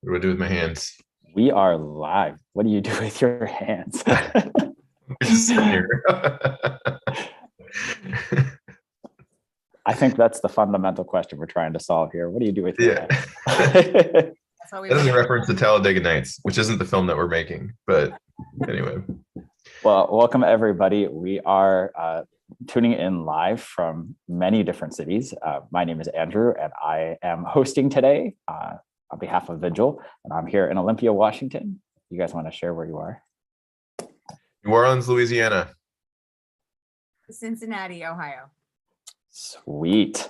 What do I do with my hands? We are live. What do you do with your hands? We're just sitting here. I think that's the fundamental question we're trying to solve here. What do you do with your Yeah. hands? That is a reference to Talladega Nights, which isn't the film that we're making, but anyway. Well, welcome everybody. We are tuning in live from many different cities. My name is Andrew, and I am hosting today on behalf of Vigil, and I'm here in Olympia, Washington. You guys want to share where you are? New Orleans, Louisiana. Cincinnati, Ohio. Sweet.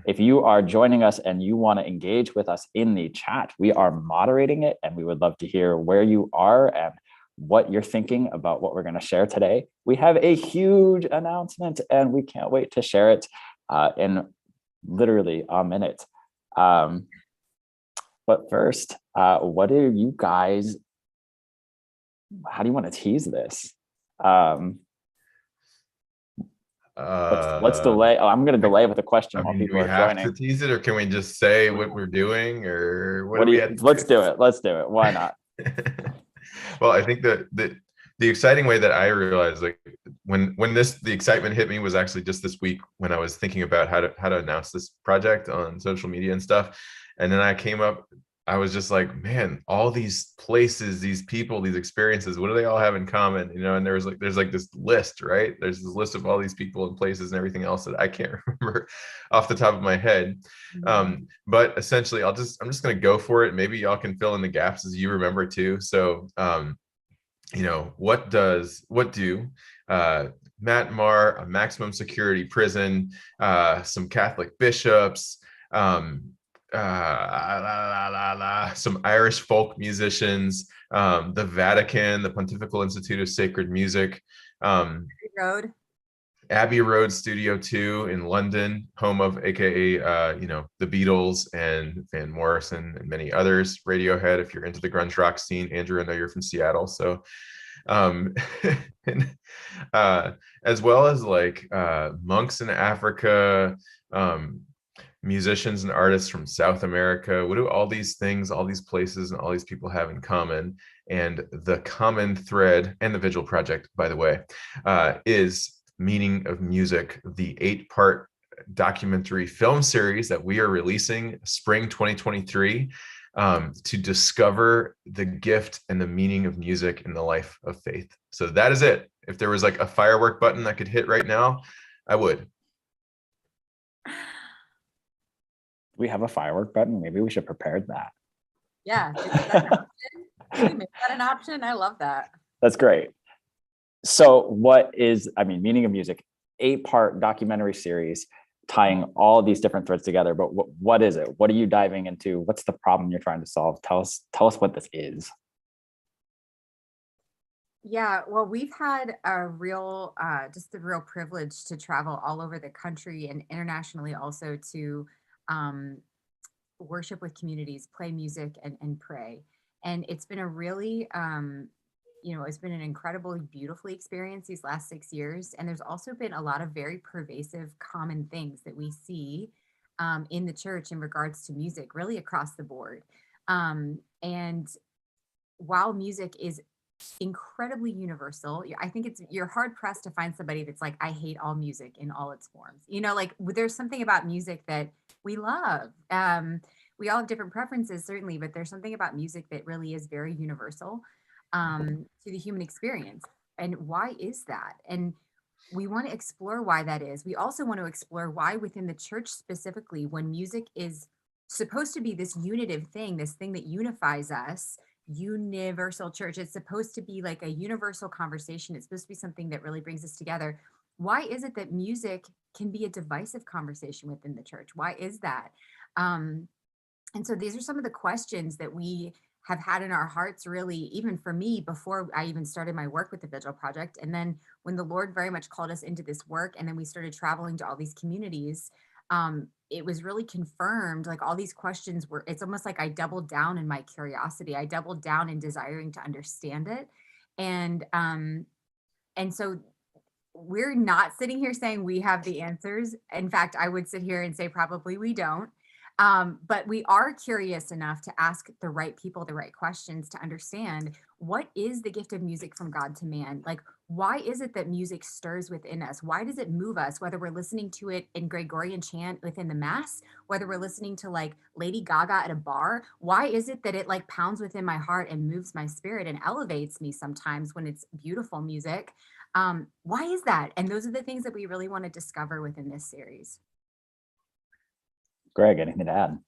If you are joining us and you want to engage with us in the chat, we are moderating it, and we would love to hear where you are and what you're thinking about what we're going to share today. We have a huge announcement, and we can't wait to share it in literally a minute. But first, what do you guys, how do you want to tease this? Let's delay. Oh, I'm going to delay with a question while people are joining. Do we have to tease it, or can we just say what we're doing, or what do you? Let's do it. Let's do it. Why not? Well, I think that the exciting way that I realized, like when the excitement hit me was actually just this week when I was thinking about how to announce this project on social media and stuff, and then I was just like, man, all these places, these people, these experiences, what do they all have in common? You know, and there's like this list, right? There's this list of all these people and places and everything else that I can't remember off the top of my head. But essentially, I'm just gonna go for it. Maybe y'all can fill in the gaps as you remember too. So you know, what do Matt Marr, a maximum security prison, some Catholic bishops, some Irish folk musicians, the Vatican, the Pontifical Institute of Sacred Music, Abbey Road Studio 2 in London, home of AKA you know, the Beatles and Van Morrison and many others, Radiohead if you're into the grunge rock scene. Andrew, I know you're from Seattle, so and, as well as like monks in Africa, musicians and artists from South America. What do all these things, all these places, and all these people have in common? And the common thread, and the Vigil Project, by the way, is Meaning of Music, the 8-part documentary film series that we are releasing spring 2023 to discover the gift and the meaning of music in the life of faith. So that is it. If there was like a firework button that could hit right now, I would. We have a firework button. Maybe we should prepare that. Yeah. Is that an option? Can we make that an option? I love that. That's great. So what is, Meaning of Music, 8-part documentary series tying all these different threads together, but what is it? What are you diving into? What's the problem you're trying to solve? Tell us what this is. Yeah, well, we've had a real, just a real privilege to travel all over the country and internationally also to worship with communities, play music and pray. And it's been a really, it's been an incredibly, beautifully experience these last 6 years. And there's also been a lot of very pervasive common things that we see in the church in regards to music, really across the board. And while music is incredibly universal, I think you're hard pressed to find somebody that's like, I hate all music in all its forms. You know, like there's something about music that we love. We all have different preferences, certainly, but there's something about music that really is very universal to the human experience. And why is that? And we want to explore why that is. We also want to explore why within the church specifically, when music is supposed to be this unitive thing, this thing that unifies us, universal church, it's supposed to be like a universal conversation. It's supposed to be something that really brings us together. Why is it that music can be a divisive conversation within the church? Why is that? And so these are some of the questions that we have had in our hearts, really, even for me, before I even started my work with the Vigil Project. And then when the Lord very much called us into this work, and then we started traveling to all these communities, it was really confirmed, like all these questions were, it's almost like I doubled down in my curiosity. I doubled down in desiring to understand it. And so we're not sitting here saying we have the answers. In fact, I would sit here and say probably we don't. But we are curious enough to ask the right people the right questions to understand, what is the gift of music from God to man? Like, why is it that music stirs within us? Why does it move us, whether we're listening to it in Gregorian chant within the mass, whether we're listening to like Lady Gaga at a bar? Why is it that it like pounds within my heart and moves my spirit and elevates me sometimes when it's beautiful music? Why is that? And those are the things that we really want to discover within this series. Greg, anything to add?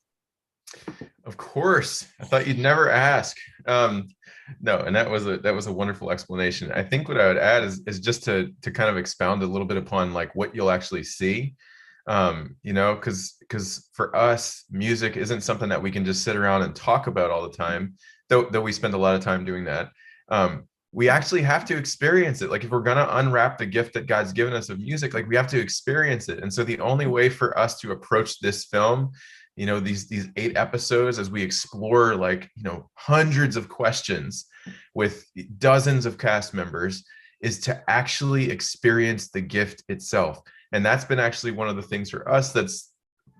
Of course. I thought you'd never ask. No, and that was a wonderful explanation. I think what I would add is just to kind of expound a little bit upon like what you'll actually see. Because for us, music isn't something that we can just sit around and talk about all the time, though we spend a lot of time doing that. We actually have to experience it. Like if we're going to unwrap the gift that God's given us of music, like we have to experience it. And so the only way for us to approach this film, these 8 episodes, as we explore like, hundreds of questions with dozens of cast members, is to actually experience the gift itself. And that's been actually one of the things for us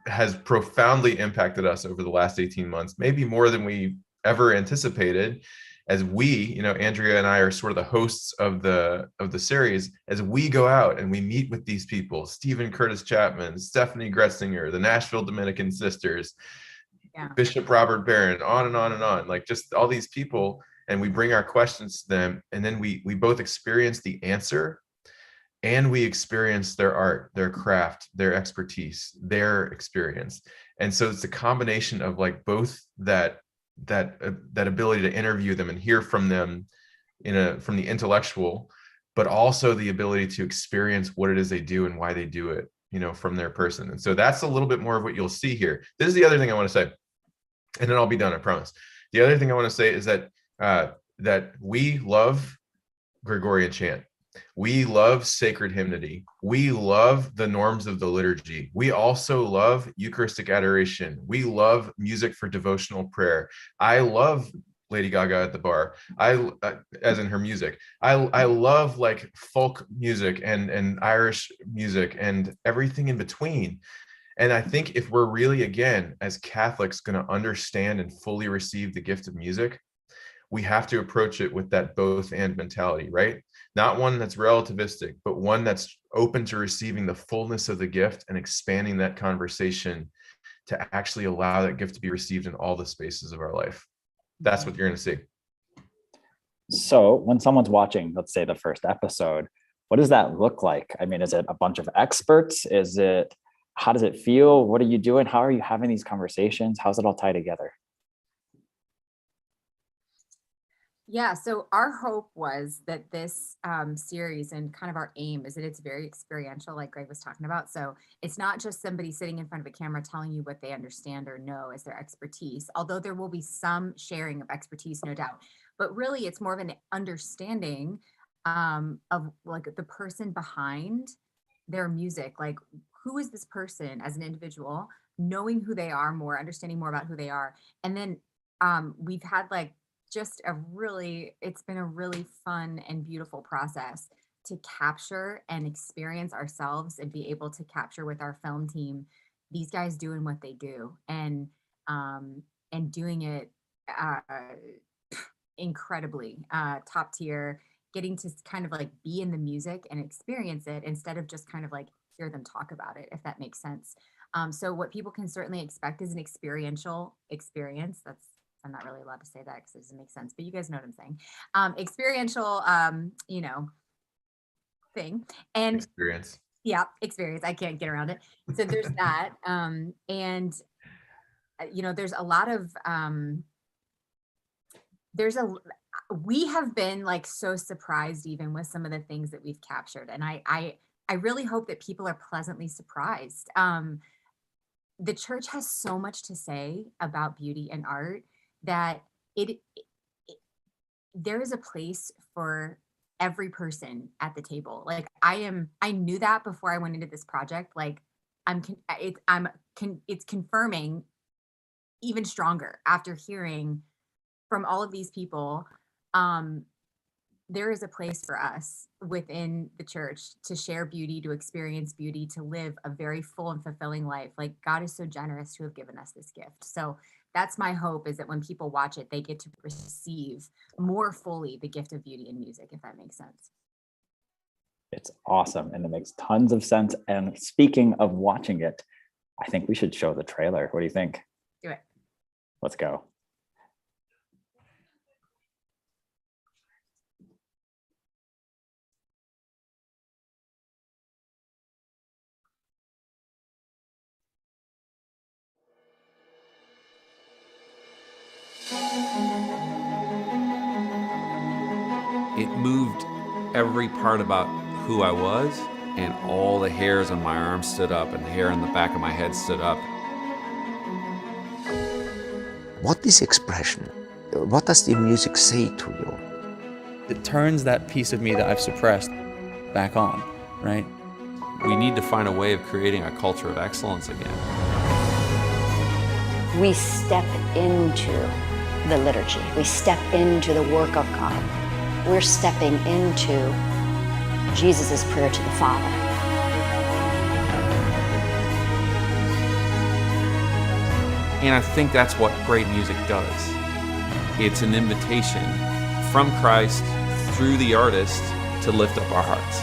has profoundly impacted us over the last 18 months, maybe more than we ever anticipated. As we, Andrea and I are sort of the hosts of the series, as we go out and we meet with these people, Stephen Curtis Chapman, Stephanie Gretzinger, the Nashville Dominican Sisters, Bishop Robert Barron, on and on and on, like just all these people, and we bring our questions to them, and then we both experience the answer, and we experience their art, their craft, their expertise, their experience. And so it's a combination of like both that ability to interview them and hear from them from the intellectual, but also the ability to experience what it is they do and why they do it, from their person. And so that's a little bit more of what you'll see here. This is the other thing I want to say, and then I'll be done, I promise. The other thing I want to say is that that we love Gregorian chant. We love sacred hymnody. We love the norms of the liturgy. We also love Eucharistic adoration. We love music for devotional prayer. I love Lady Gaga at the bar. As in her music. I love like folk music and Irish music and everything in between. And I think if we're really, again, as Catholics, going to understand and fully receive the gift of music, we have to approach it with that both and mentality, right? Not one that's relativistic, but one that's open to receiving the fullness of the gift and expanding that conversation to actually allow that gift to be received in all the spaces of our life. That's what you're going to see. So when someone's watching, let's say the first episode, what does that look like? I mean, is it a bunch of experts? How does it feel? What are you doing? How are you having these conversations? How's it all tie together? Yeah, so our hope was that this series, and kind of our aim, is that it's very experiential, like Greg was talking about. So it's not just somebody sitting in front of a camera telling you what they understand or know as their expertise, although there will be some sharing of expertise, no doubt. But really, it's more of an understanding of like the person behind their music. Like, who is this person as an individual, knowing who they are more, understanding more about who they are. And then we've had like it's been a really fun and beautiful process to capture and experience ourselves and be able to capture with our film team these guys doing what they do and doing it incredibly top tier, getting to kind of like be in the music and experience it instead of just kind of like hear them talk about it, if that makes sense. So what people can certainly expect is an experiential experience. I'm not really allowed to say that because it doesn't make sense, but you guys know what I'm saying. Experiential, thing. And Experience. Yeah, experience. I can't get around it. So there's that. There's a lot of, we have been like so surprised even with some of the things that we've captured. And I really hope that people are pleasantly surprised. The church has so much to say about beauty and art that there is a place for every person at the table. Like I knew that before I went into this project. Like it's confirming even stronger after hearing from all of these people there is a place for us within the church to share beauty, to experience beauty, to live a very full and fulfilling life. Like, God is so generous to have given us this gift. So that's my hope, is that when people watch it, they get to receive more fully the gift of beauty in music, if that makes sense. It's awesome, and it makes tons of sense. And speaking of watching it, I think we should show the trailer. What do you think? Do it. Let's go. It moved every part about who I was, and all the hairs on my arms stood up, and the hair on the back of my head stood up. What is expression? What does the music say to you? It turns that piece of me that I've suppressed back on, right? We need to find a way of creating a culture of excellence again. We step into the liturgy. We step into the work of God. We're stepping into Jesus' prayer to the Father. And I think that's what great music does. It's an invitation from Christ through the artist to lift up our hearts.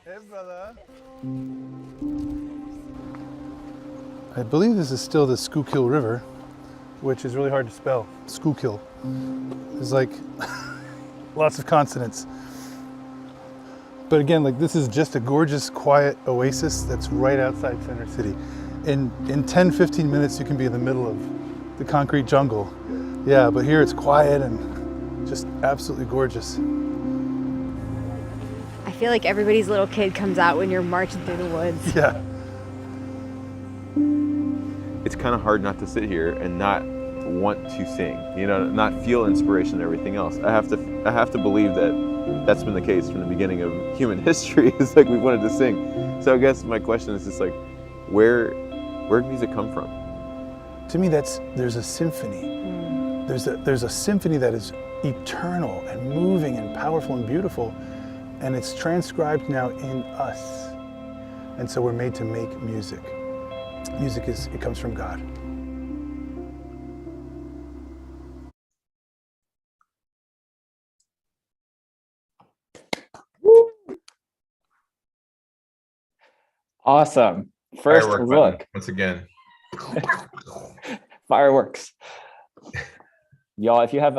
Hey, brother. I believe this is still the Schuylkill River, which is really hard to spell. Schuylkill. There's like lots of consonants. But again, like, this is just a gorgeous, quiet oasis that's right outside Center City. In 10, 15 minutes, you can be in the middle of the concrete jungle. Yeah, but here it's quiet and just absolutely gorgeous. I feel like everybody's little kid comes out when you're marching through the woods. Yeah. It's kind of hard not to sit here and not want to sing, not feel inspiration and everything else. I have to believe that that's been the case from the beginning of human history. It's like we wanted to sing. So I guess my question is just like, where did music come from? To me, there's a symphony. There's a symphony that is eternal and moving and powerful and beautiful, and it's transcribed now in us. And so we're made to make music. Music it comes from God. Awesome. First Firework look. button, once again. Fireworks. Y'all, if you have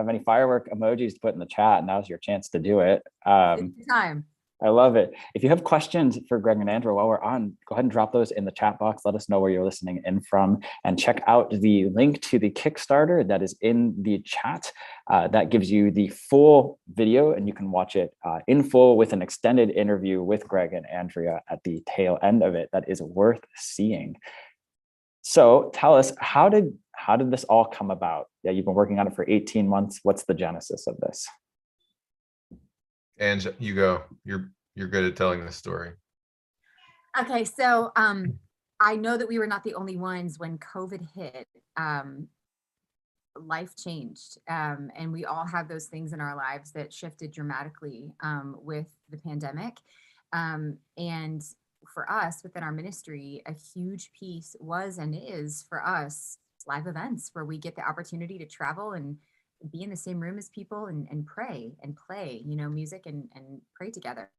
any firework emojis to put in the chat, now's your chance to do it. It's time. I love it. If you have questions for Greg and Andrew while we're on, go ahead and drop those in the chat box. Let us know where you're listening in from, and check out the link to the Kickstarter that is in the chat. That gives you the full video, and you can watch it in full with an extended interview with Greg and Andrea at the tail end of it. That is worth seeing. So tell us, how did this all come about? Yeah, you've been working on it for 18 months. What's the genesis of this? And you go. You're good at telling this story. Okay, so I know that we were not the only ones when COVID hit. Life changed, and we all have those things in our lives that shifted dramatically with the pandemic. And for us within our ministry, a huge piece was and is for us live events where we get the opportunity to travel and be in the same room as people and pray and play, music and pray together.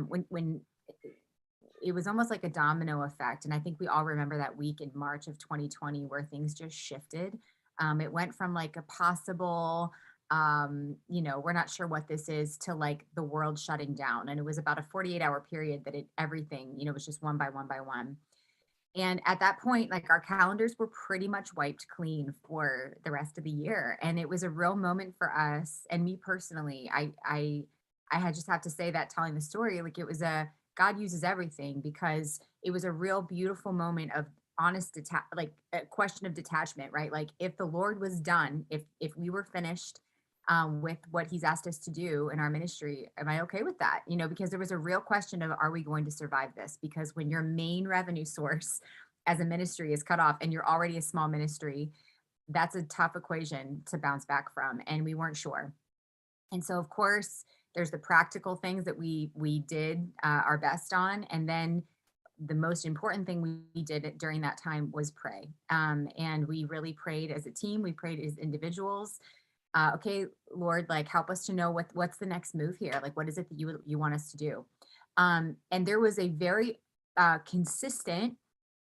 When it was almost like a domino effect. And I think we all remember that week in March of 2020 where things just shifted. It went from like a possible, we're not sure what this is, to like the world shutting down. And it was about a 48-hour period that everything, was just one by one by one. And at that point, like, our calendars were pretty much wiped clean for the rest of the year. And it was a real moment for us. And me personally, I had just have to say that, telling the story, like, it was God uses everything, because it was a real beautiful moment of honest, like a question of detachment, right? Like, if the Lord was done, if we were finished with what he's asked us to do in our ministry, am I okay with that? Because there was a real question of, are we going to survive this? Because when your main revenue source as a ministry is cut off and you're already a small ministry, that's a tough equation to bounce back from. And we weren't sure. And so, of course, there's the practical things that we did our best on. And then the most important thing we did during that time was pray. And we really prayed as a team. We prayed as individuals. Okay, Lord, like, help us to know what's the next move here? Like, what is it that you want us to do? And there was a very consistent,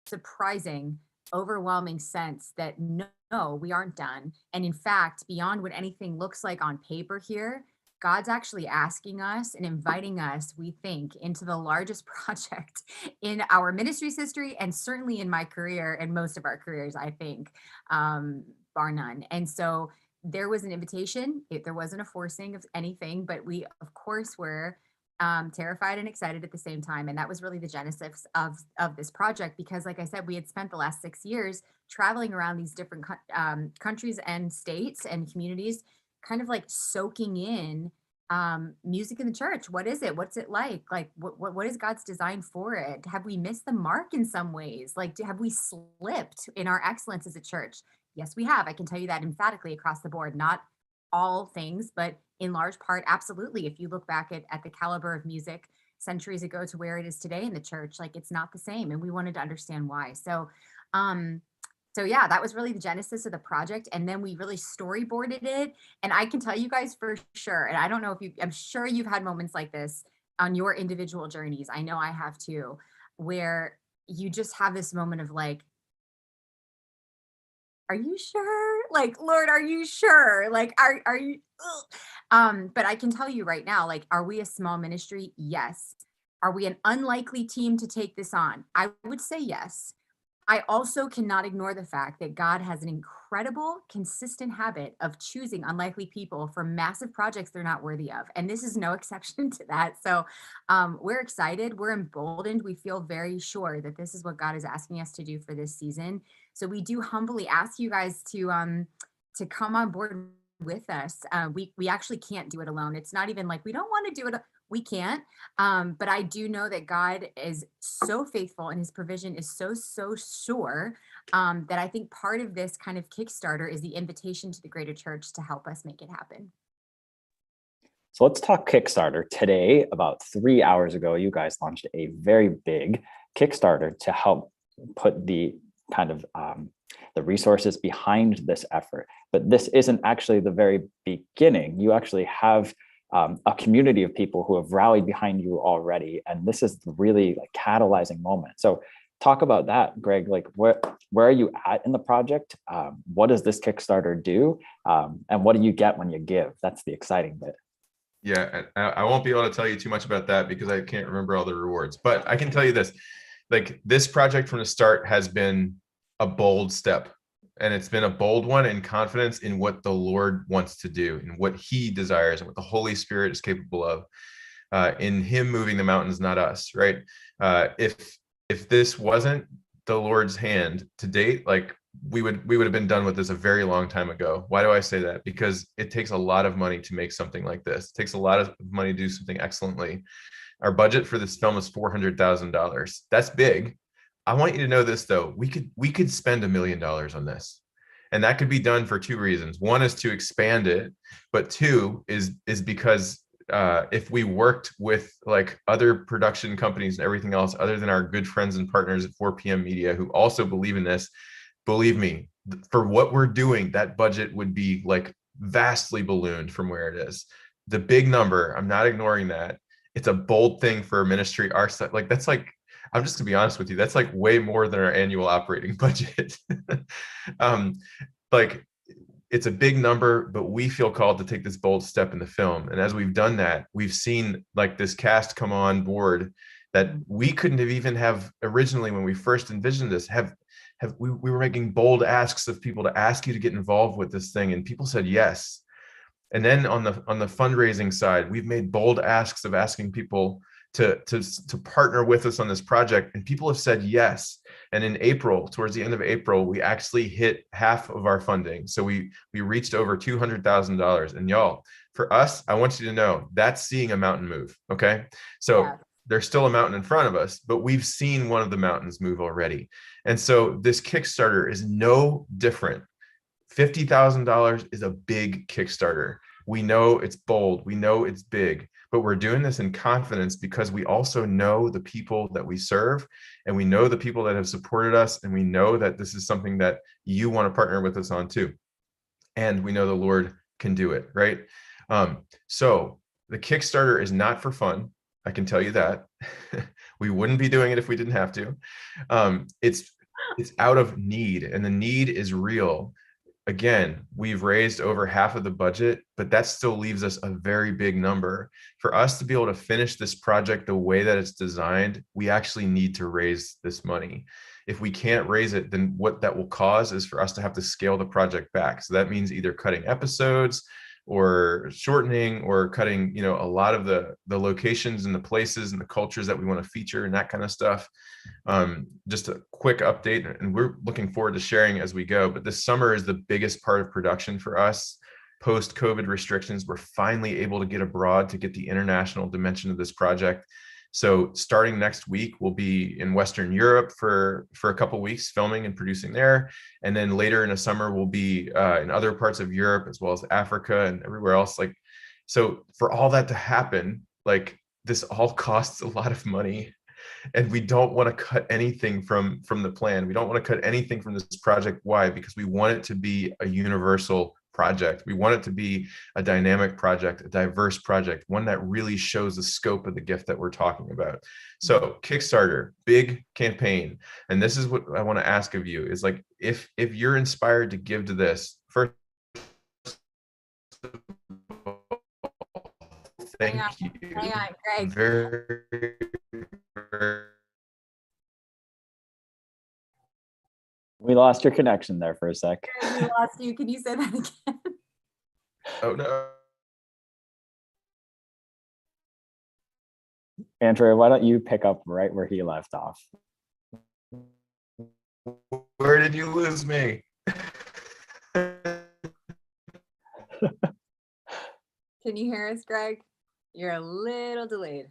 surprising, overwhelming sense that no, we aren't done. And in fact, beyond what anything looks like on paper here, God's actually asking us and inviting us, we think, into the largest project in our ministry's history, and certainly in my career and most of our careers, I think, bar none. And so there was an invitation. There wasn't a forcing of anything, but we, of course, were terrified and excited at the same time. And that was really the genesis of this project, because, like I said, we had spent the last 6 years traveling around these different countries and states and communities, kind of like soaking in music in the church. What is it? What's it like? Like, what is God's design for it? Have we missed the mark in some ways? Like, have we slipped in our excellence as a church? Yes, we have. I can tell you that emphatically across the board. Not all things, but in large part, absolutely. If you look back at the caliber of music centuries ago to where it is today in the church, like, it's not the same. And we wanted to understand why. So yeah, that was really the genesis of the project. And then we really storyboarded it. And I can tell you guys for sure, and I don't know if I'm sure you've had moments like this on your individual journeys. I know I have too, where you just have this moment of like, are you sure? Like, Lord, are you sure? Like, are you? But I can tell you right now, like, are we a small ministry? Yes. Are we an unlikely team to take this on? I would say yes. I also cannot ignore the fact that God has an incredible, consistent habit of choosing unlikely people for massive projects they're not worthy of. And this is no exception to that. So we're excited. We're emboldened. We feel very sure that this is what God is asking us to do for this season. So we do humbly ask you guys to come on board with us. We actually can't do it alone. It's not even like we don't want to do it. We can't. But I do know that God is so faithful and his provision is so sure that I think part of this kind of Kickstarter is the invitation to the greater church to help us make it happen. So let's talk Kickstarter. Today, about 3 hours ago, you guys launched a very big Kickstarter to help put the kind of the resources behind this effort. But this isn't actually the very beginning. You actually have a community of people who have rallied behind you already. And this is really like catalyzing moment. So talk about that, Greg. Like, where are you at in the project? What does this Kickstarter do? And what do you get when you give? That's the exciting bit. Yeah, I won't be able to tell you too much about that because I can't remember all the rewards, but I can tell you this, like, this project from the start has been a bold step. And it's been a bold one in confidence in what the Lord wants to do and what he desires and what the Holy Spirit is capable of, in him moving the mountains, not us, right? If this wasn't the Lord's hand to date, like, we would have been done with this a very long time ago. Why do I say that? Because it takes a lot of money to make something like this. It takes a lot of money to do something excellently. Our budget for this film is $400,000. That's big. I want you to know this, though. We could spend $1 million on this, and that could be done for two reasons. One is to expand it, but two is because if we worked with like other production companies and everything else, other than our good friends and partners at 4 p.m. Media who also believe in this, believe me, for what we're doing, that budget would be like vastly ballooned from where it is. The big number, I'm not ignoring that. It's a bold thing for a ministry our size. Like, that's like, I'm just gonna be honest with you, that's like way more than our annual operating budget. Like, it's a big number, but we feel called to take this bold step in the film. And as we've done that, we've seen like this cast come on board that we couldn't have even have originally when we first envisioned this. We were making bold asks of people to ask you to get involved with this thing, and people said yes. And then on the fundraising side, we've made bold asks of asking people to partner with us on this project, and people have said yes. And in April, towards the end of April, we actually hit half of our funding. So we reached over $200,000. And y'all, for us, I want you to know that's seeing a mountain move. Okay. So there's still a mountain in front of us, but we've seen one of the mountains move already. And so this Kickstarter is no different. $50,000 is a big Kickstarter. We know it's bold, we know it's big, but we're doing this in confidence because we also know the people that we serve, and we know the people that have supported us, and we know that this is something that you want to partner with us on too. And we know the Lord can do it, right? So the Kickstarter is not for fun. I can tell you that. We wouldn't be doing it if we didn't have to. It's out of need, and the need is real. Again, we've raised over half of the budget, but that still leaves us a very big number. For us to be able to finish this project the way that it's designed, we actually need to raise this money. If we can't raise it, then what that will cause is for us to have to scale the project back. So that means either cutting episodes or shortening or cutting, a lot of the locations and the places and the cultures that we want to feature and that kind of stuff. Just a quick update, and we're looking forward to sharing as we go, but this summer is the biggest part of production for us. Post-COVID restrictions, we're finally able to get abroad to get the international dimension of this project. So starting next week, we'll be in Western Europe for a couple of weeks filming and producing there. And then later in the summer, we'll be in other parts of Europe as well as Africa and everywhere else. So for all that to happen, this all costs a lot of money. And we don't want to cut anything from the plan. We don't want to cut anything from this project. Why? Because we want it to be a universal project. We want it to be a dynamic project, a diverse project, one that really shows the scope of the gift that we're talking about. So Kickstarter, big campaign. And this is what I want to ask of you is if you're inspired to give to this, first, thank you. Hang on, Greg. Very We lost your connection there for a sec. We lost you. Can you say that again? Oh no. Andrea, why don't you pick up right where he left off? Where did you lose me? Can you hear us, Greg? You're a little delayed.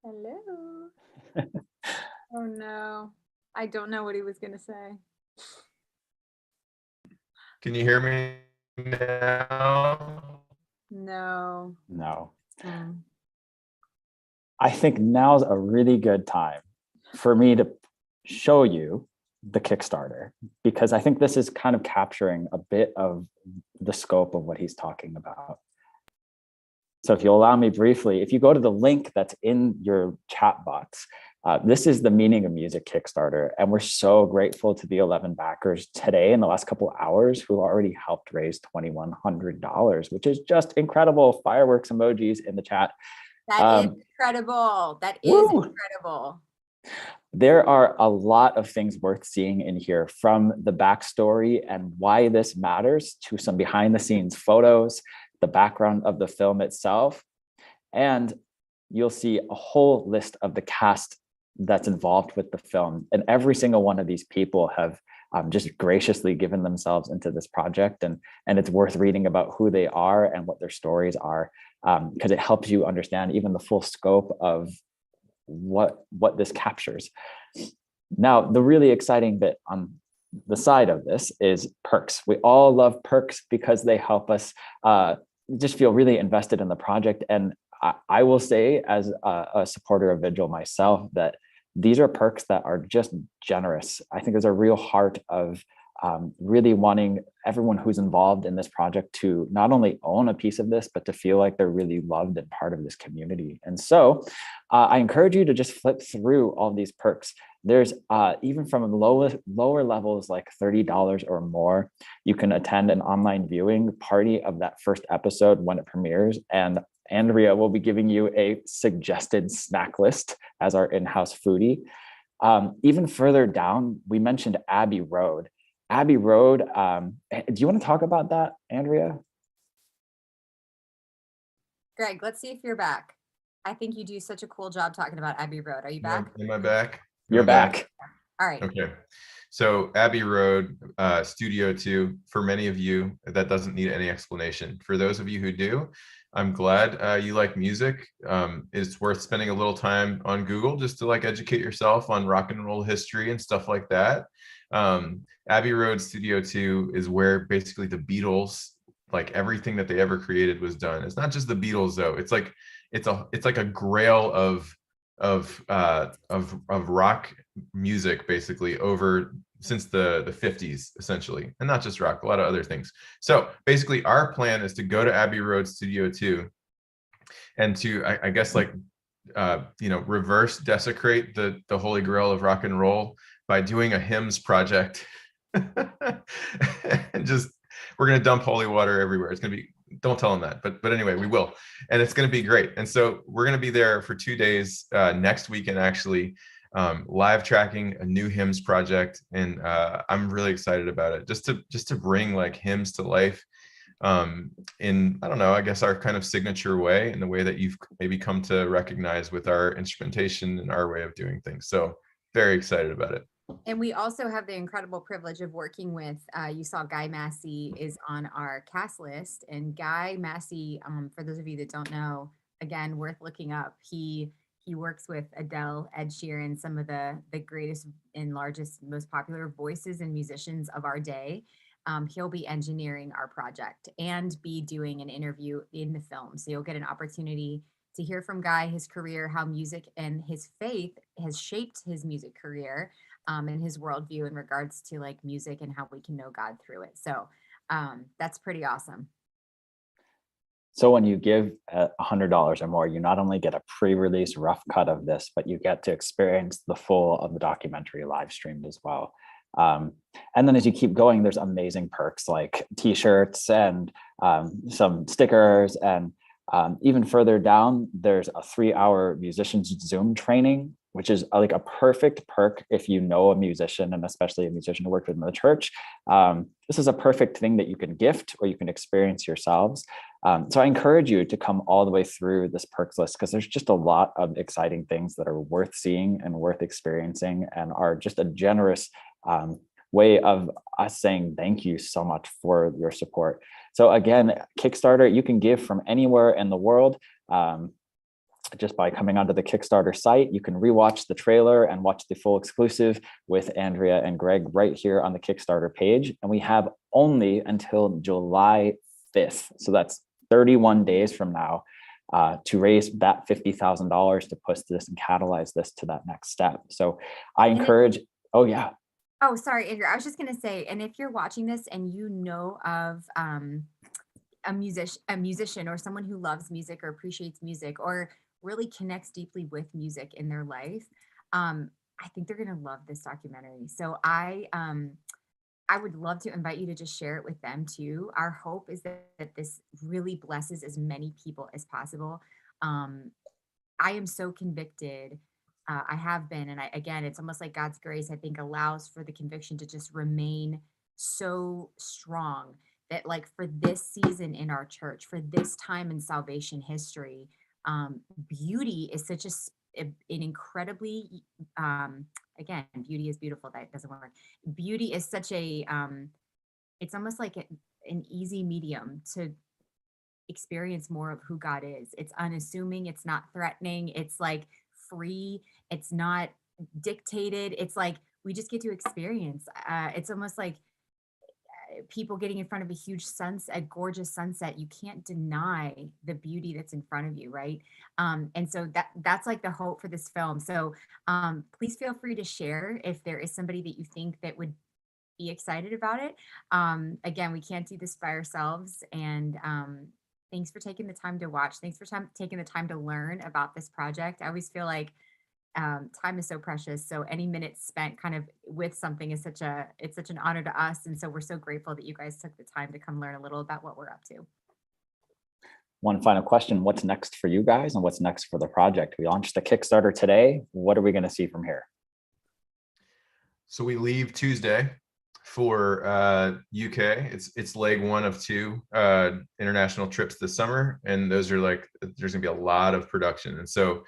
Hello. Oh no. I don't know what he was going to say. Can you hear me now? No. No. Mm. I think now's a really good time for me to show you the Kickstarter, because I think this is kind of capturing a bit of the scope of what he's talking about. So if you'll allow me briefly, if you go to the link that's in your chat box, this is the Meaning of Music Kickstarter. And we're so grateful to the 11 backers today in the last couple of hours who already helped raise $2,100, which is just incredible. Fireworks emojis in the chat. That is incredible. That is incredible. There are a lot of things worth seeing in here, from the backstory and why this matters to some behind the scenes photos, the background of the film itself, and you'll see a whole list of the cast that's involved with the film. And every single one of these people have just graciously given themselves into this project. And it's worth reading about who they are and what their stories are, because it helps you understand even the full scope of what this captures. Now, the really exciting bit on the side of this is perks. We all love perks because they help us just feel really invested in the project. And I will say, as a supporter of Vigil myself, that these are perks that are just generous. I think there's a real heart of really wanting everyone who's involved in this project to not only own a piece of this, but to feel like they're really loved and part of this community. And so I encourage you to just flip through all these perks. There's even from lower levels, like $30 or more, you can attend an online viewing party of that first episode when it premieres. And Andrea will be giving you a suggested snack list as our in-house foodie. Even further down, we mentioned Abbey Road. Abbey Road, do you want to talk about that, Andrea? Greg, let's see if you're back. I think you do such a cool job talking about Abbey Road. Are you back? Am I back? You're back. All right. Okay. So Abbey Road, Studio 2, for many of you, that doesn't need any explanation. For those of you who do, I'm glad you like music. It's worth spending a little time on Google just to like educate yourself on rock and roll history and stuff like that. Abbey Road Studio 2 is where basically the Beatles, like everything that they ever created was done. It's not just the Beatles though. It's like a grail of rock music basically over since the 50s essentially, and not just rock, a lot of other things. So basically our plan is to go to Abbey Road Studio 2 and to I guess like reverse desecrate the holy grail of rock and roll by doing a hymns project. And just we're going to dump holy water everywhere. It's going to be, don't tell them that, but anyway, we will, and it's going to be great. And so we're going to be there for 2 days next weekend, actually, live tracking a new hymns project, and I'm really excited about it. Just to bring like hymns to life in, I don't know, I guess our kind of signature way, in the way that you've maybe come to recognize with our instrumentation and our way of doing things. So very excited about it. And we also have the incredible privilege of working with, you saw Guy Massey is on our cast list. And Guy Massey, for those of you that don't know, again, worth looking up. He works with Adele, Ed Sheeran, some of the greatest and largest, most popular voices and musicians of our day. He'll be engineering our project and be doing an interview in the film. So you'll get an opportunity to hear from Guy, his career, how music and his faith has shaped his music career. And his worldview in regards to like music and how we can know God through it. So that's pretty awesome. So when you give $100 or more, you not only get a pre-release rough cut of this, but you get to experience the full of the documentary live streamed as well. And then as you keep going, there's amazing perks like t-shirts and some stickers, and even further down, there's a 3-hour musician's Zoom training, which is like a perfect perk if you know a musician, and especially a musician who worked with in the church. This is a perfect thing that you can gift or you can experience yourselves. So I encourage you to come all the way through this perks list, because there's just a lot of exciting things that are worth seeing and worth experiencing, and are just a generous way of us saying thank you so much for your support. So again, Kickstarter, you can give from anywhere in the world. Just by coming onto the Kickstarter site, you can rewatch the trailer and watch the full exclusive with Andrea and Greg right here on the Kickstarter page. And we have only until July 5th. So that's 31 days from now to raise that $50,000 to push this and catalyze this to that next step. So I encourage, oh yeah. Oh, sorry, Andrea. I was just going to say, and if you're watching this and you know of a musician or someone who loves music or appreciates music or really connects deeply with music in their life, I think they're going to love this documentary. So I would love to invite you to just share it with them too. Our hope is that this really blesses as many people as possible. I am so convicted. I have been, and again, it's almost like God's grace, I think, allows for the conviction to just remain so strong that, like, for this season in our church, for this time in salvation history, beauty is such an incredibly, again, beauty is beautiful. That doesn't work. Beauty is such a, it's almost like an easy medium to experience more of who God is. It's unassuming. It's not threatening. It's like free. It's not dictated. It's like we just get to experience. It's almost like people getting in front of a huge sunset, a gorgeous sunset. You can't deny the beauty that's in front of you, right? And so that's like the hope for this film. So please feel free to share if there is somebody that you think that would be excited about it. Again, we can't do this by ourselves. And thanks for taking the time to watch. Thanks for taking the time to learn about this project. I always feel like time is so precious. So any minute spent kind of with something is it's such an honor to us. And so we're so grateful that you guys took the time to come learn a little about what we're up to. One final question. What's next for you guys and what's next for the project? We launched the Kickstarter today. What are we going to see from here? So we leave Tuesday for UK. It's leg 1 of 2 international trips this summer. And those are like, there's gonna be a lot of production. And so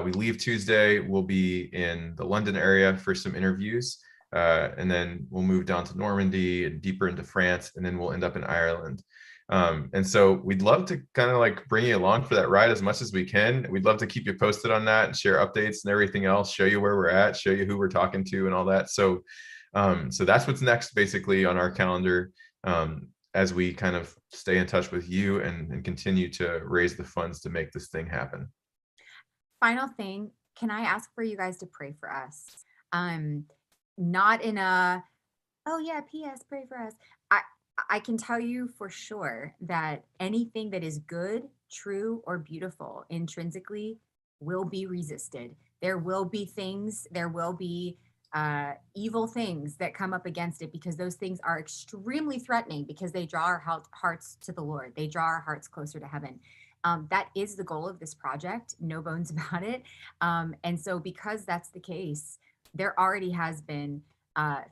We leave Tuesday. We'll be in the London area for some interviews. And then we'll move down to Normandy and deeper into France, and then we'll end up in Ireland. And so we'd love to kind of like bring you along for that ride as much as we can. We'd love to keep you posted on that and share updates and everything else, show you where we're at, show you who we're talking to and all that. So that's what's next basically on our calendar, as we kind of stay in touch with you and continue to raise the funds to make this thing happen. Final thing, can I ask for you guys to pray for us? Not in a, oh yeah, P.S. pray for us. I can tell you for sure that anything that is good, true, or beautiful intrinsically will be resisted. There will be things, there will be evil things that come up against it, because those things are extremely threatening, because they draw our hearts to the Lord. They draw our hearts closer to heaven. That is the goal of this project, no bones about it. And so because that's the case, there already has been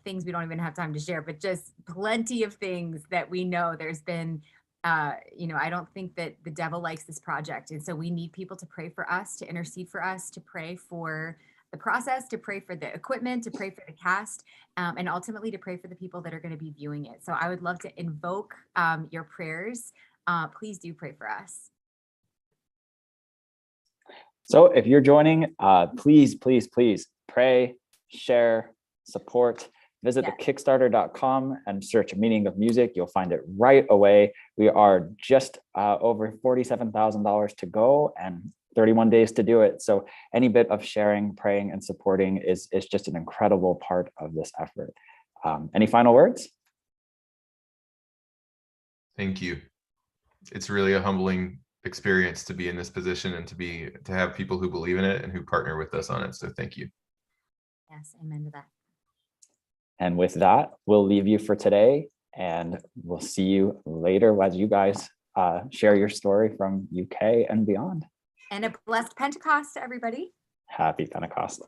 things we don't even have time to share, but just plenty of things that we know there's been, I don't think that the devil likes this project. And so we need people to pray for us, to intercede for us, to pray for the process, to pray for the equipment, to pray for the cast, and ultimately to pray for the people that are going to be viewing it. So I would love to invoke your prayers. Please do pray for us. So if you're joining, please pray, share, support. Visit the Kickstarter.com and search Meaning of Music. You'll find it right away. We are just over $47,000 to go and 31 days to do it. So any bit of sharing, praying, and supporting is just an incredible part of this effort. Any final words? Thank you. It's really a humbling experience to be in this position and to have people who believe in it and who partner with us on it. So thank you. Yes, amen to that. And with that, we'll leave you for today, and we'll see you later as you guys share your story from UK and beyond. And a blessed Pentecost to everybody. Happy Pentecost.